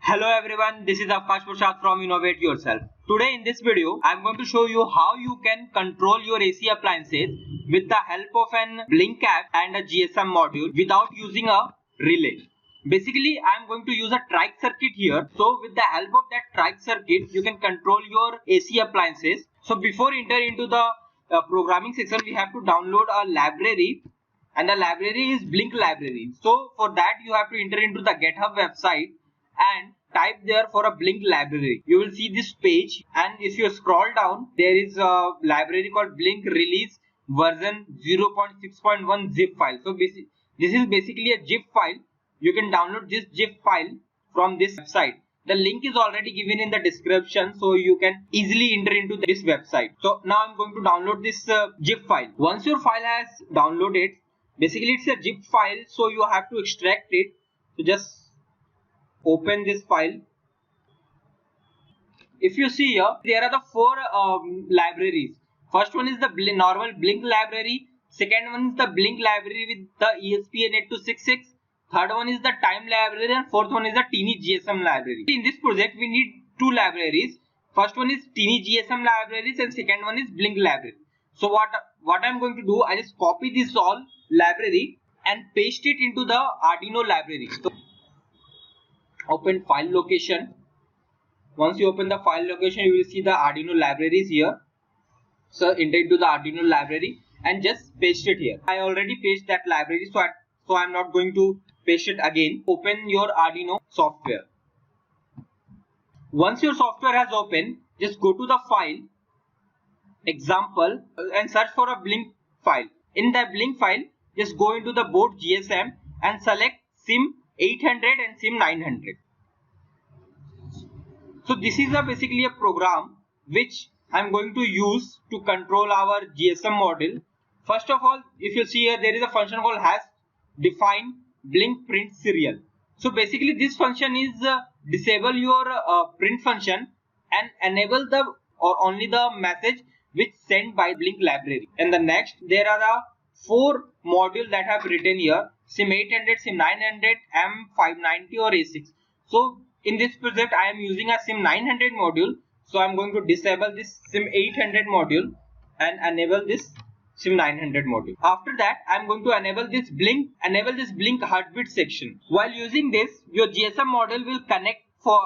Hello everyone, this is Akash Prasad from Innovate Yourself. Today in this video, I am going to show you how you can control your AC appliances with the help of an Blink app and a GSM module without using a relay. Basically, I am going to use a trike circuit here. So with the help of that trike circuit, you can control your AC appliances. So before enter into the programming section, we have to download a library, and the library is Blink library. So for that, you have to enter into the GitHub website and type there for a Blink library. You will see this page, and if you scroll down, there is a library called Blink release version 0.6.1 zip file. So this is basically a zip file. You can download this zip file from this website. The link is already given in the description, so you can easily enter into this website. So now I'm going to download this zip file. Once your file has downloaded, basically it's a zip file, so you have to extract it. So just open this file. If you see here, there are the four libraries. First one is the normal Blink library. Second one is the Blink library with the ESP8266. Third one is the Time library, and fourth one is the Teeny GSM library. In this project, we need two libraries. First one is Teeny GSM libraries, and second one is Blink library. So what I'm going to do, I just copy this all library and paste it into the Arduino library. So open file location. Once you open the file location, you will see the Arduino libraries here. So enter into the Arduino library and just paste it here. I already pasted that library, so I'm not going to paste it again. Open your Arduino software. Once your software has opened, just go to the file, example, and search for a Blink file. In the Blink file, just go into the board GSM and select SIM 800 and SIM 900. So this is basically a program which I'm going to use to control our GSM module. First of all, if you see here, there is a function called hash define Blink print serial. So basically this function is disable your print function and enable the only the message which sent by Blink library. And the next, there are four modules that have written here: SIM 800, SIM 900, M590 or A6. So in this project, I am using a SIM 900 module. So I am going to disable this SIM 800 module and enable this SIM 900 module. After that, I am going to enable this Blink heartbeat section. While using this, your GSM module will connect for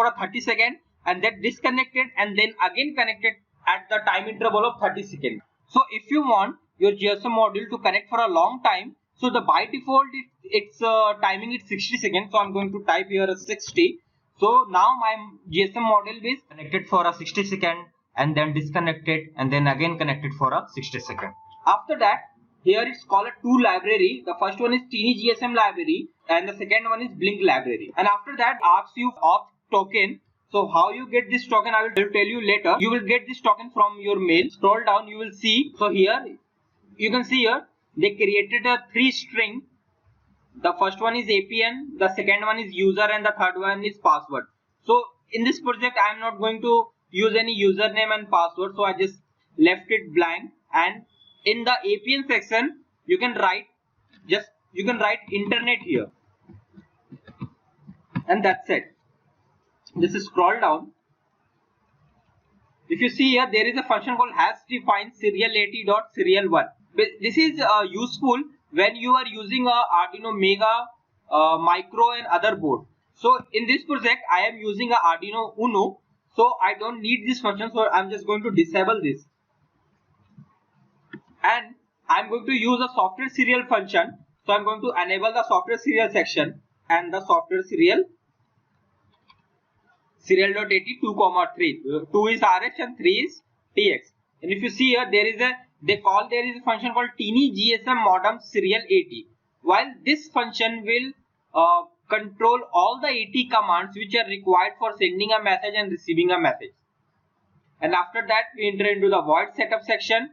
a 30 seconds and then disconnected and then again connected at the time interval of 30 seconds. So if you want your GSM module to connect for a long time, so the by default its timing is 60 seconds. So I'm going to type here a 60. So now my GSM module is connected for a 60 seconds and then disconnected and then again connected for a 60 seconds. After that, here it's called a two library. The first one is Teeny GSM library and the second one is Blink library. And after that, asks you auth token. So how you get this token, I will tell you later. You will get this token from your mail. Scroll down, you will see. So here you can see here they created a 3 string. The first one is APN, the second one is user, and the third one is password. So in this project, I am not going to use any username and password, so I just left it blank. And in the APN section, you can write internet here, and that's it. Just scroll down. If you see here, there is a function called hash define serial80.serial1. This is useful when you are using a Arduino Mega, Micro and other board. So in this project, I am using a Arduino Uno, so I don't need this function. So I'm just going to disable this, and I'm going to use a software serial function. So I'm going to enable the software serial section and the software serial 2.3. 2 is RX and 3 is TX. And if you see here, there is a function called Teeny GSM modem serial 80. While this function will control all the 80 commands which are required for sending a message and receiving a message. And after that, we enter into the void setup section.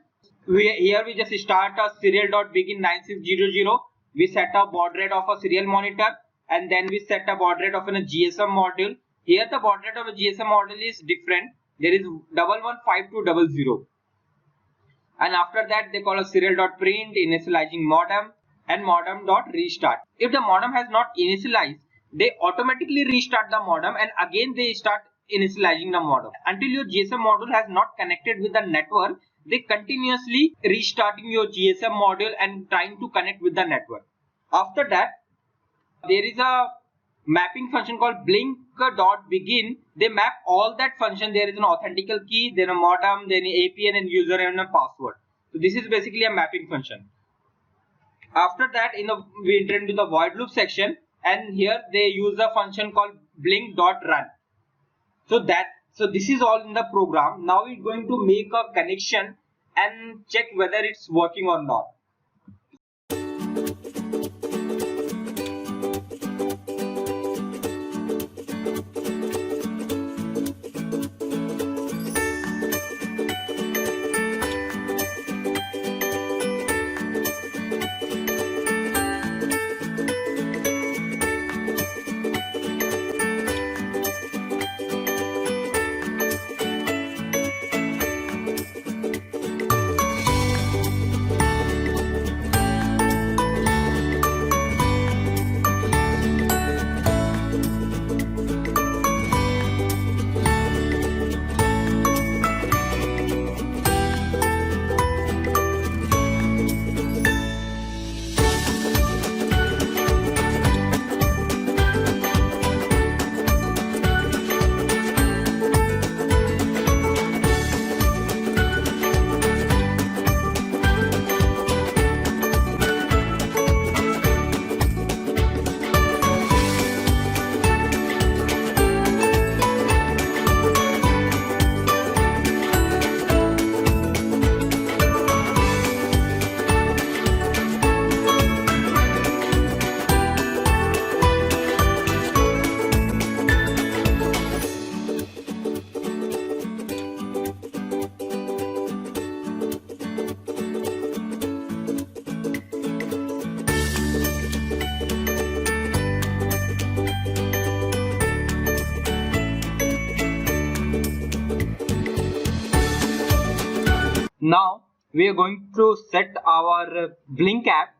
Here we just start a serial.begin 9600. We set a baud rate of a serial monitor, and then we set a baud rate of a GSM module. Here the baud rate of a GSM module is different. There is 115200. And after that, they call a serial.print initializing modem and modem.restart. If the modem has not initialized, they automatically restart the modem and again they start initializing the modem. Until your GSM module has not connected with the network, they continuously restarting your GSM module and trying to connect with the network. After that, there is a mapping function called blink.begin. They map all that function. There is an authentical key, then a modem, then an APN and username and a password. So this is basically a mapping function. After that, we enter into the void loop section, and here they use a function called blink.run. So this is all in the program. Now we're going to make a connection and check whether it's working or not. Now we are going to set our Blink app.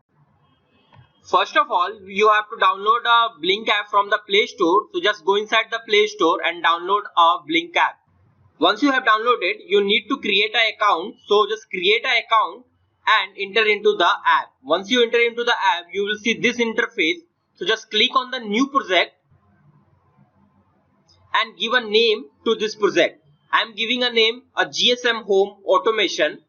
First of all, you have to download a Blink app from the Play Store. So just go inside the Play Store and download a Blink app. Once you have downloaded, you need to create an account. So just create an account and enter into the app. Once you enter into the app, you will see this interface. So just click on the new project and give a name to this project. I am giving a name, a GSM Home Automation.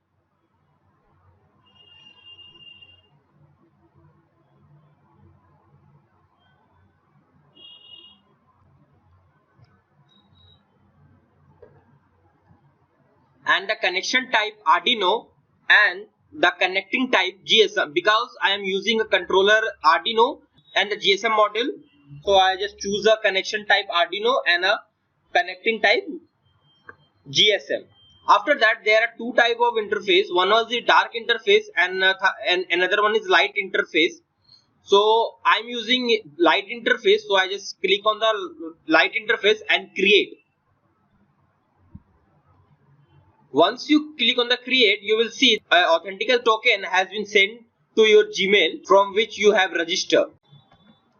And the connection type Arduino and the connecting type GSM, because I am using a controller Arduino and the GSM module. So I just choose a connection type Arduino and a connecting type GSM. After that, there are two type of interface. One was the dark interface and another one is light interface. So I'm using light interface. So I just click on the light interface and create. Once you click on the create, you will see an authentical token has been sent to your Gmail from which you have registered.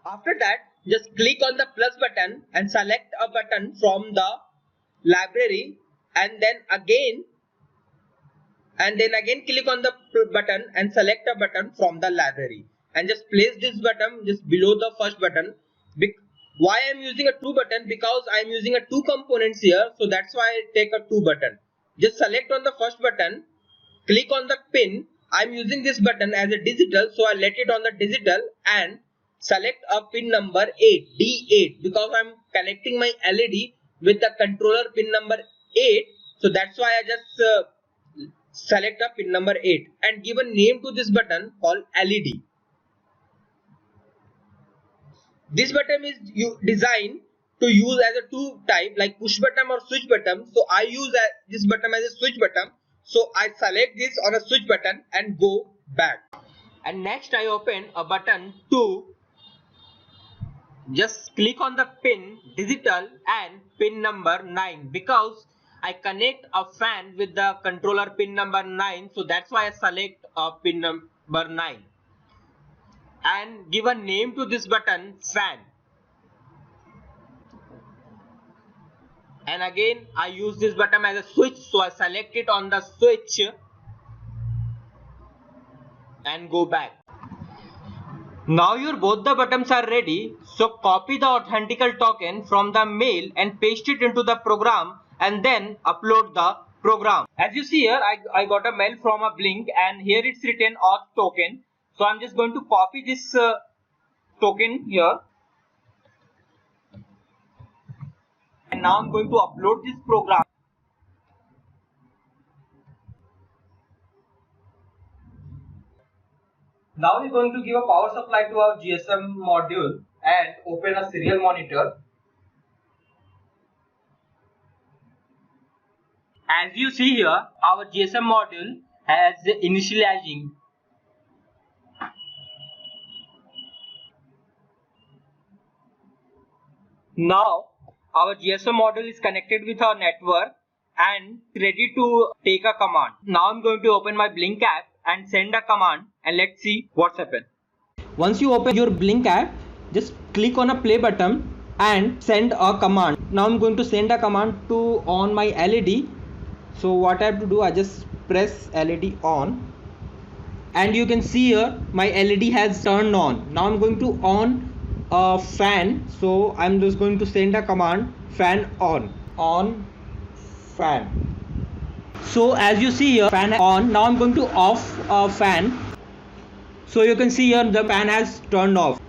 After that, just click on the plus button and select a button from the library, and then again click on the button and select a button from the library, and just place this button just below the first button. Why I am using a 2 button? Because I am using a 2 components here, so that's why I take a 2 button. Just select on the first button, click on the pin. I am using this button as a digital, so I let it on the digital and select a pin number 8, D8, because I am connecting my LED with the controller pin number 8. So that's why I just select a pin number 8 and give a name to this button called LED. This button is designed to use as a 2 type, like push button or switch button. So I use this button as a switch button. So I select this on a switch button and go back. And next I open a button 2. Just click on the pin digital and pin number 9, because I connect a fan with the controller pin number 9. So that's why I select a pin number 9 and give a name to this button fan. and again I use this button as a switch, so I select it on the switch and go back. Now your both the buttons are ready, so copy the authentical token from the mail and paste it into the program and then upload the program. As you see here, I got a mail from a Blink and here it's written auth token. So I'm just going to copy this token here. And now I'm going to upload this program. Now we're going to give a power supply to our GSM module and open a serial monitor. As you see here, our GSM module has initializing. Now our GSM module is connected with our network and ready to take a command. Now I'm going to open my Blink app and send a command and let's see what's happened. Once you open your Blink app, just click on a play button and send a command. Now I'm going to send a command to on my LED. So what I have to do, I just press LED on and you can see here my LED has turned on. Now I'm going to on a fan, so I'm just going to send a command fan on fan. So as you see here, fan on. Now I'm going to off a fan, so you can see here the fan has turned off.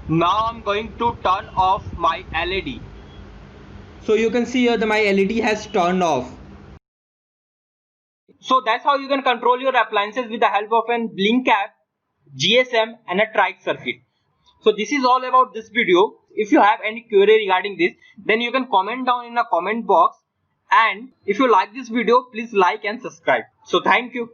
Now I'm going to turn off my LED, so you can see here my LED has turned off. So that's how you can control your appliances with the help of an Blink app, GSM and a Trike circuit. So this is all about this video. If you have any query regarding this, then you can comment down in the comment box. And if you like this video, please like and subscribe. So thank you.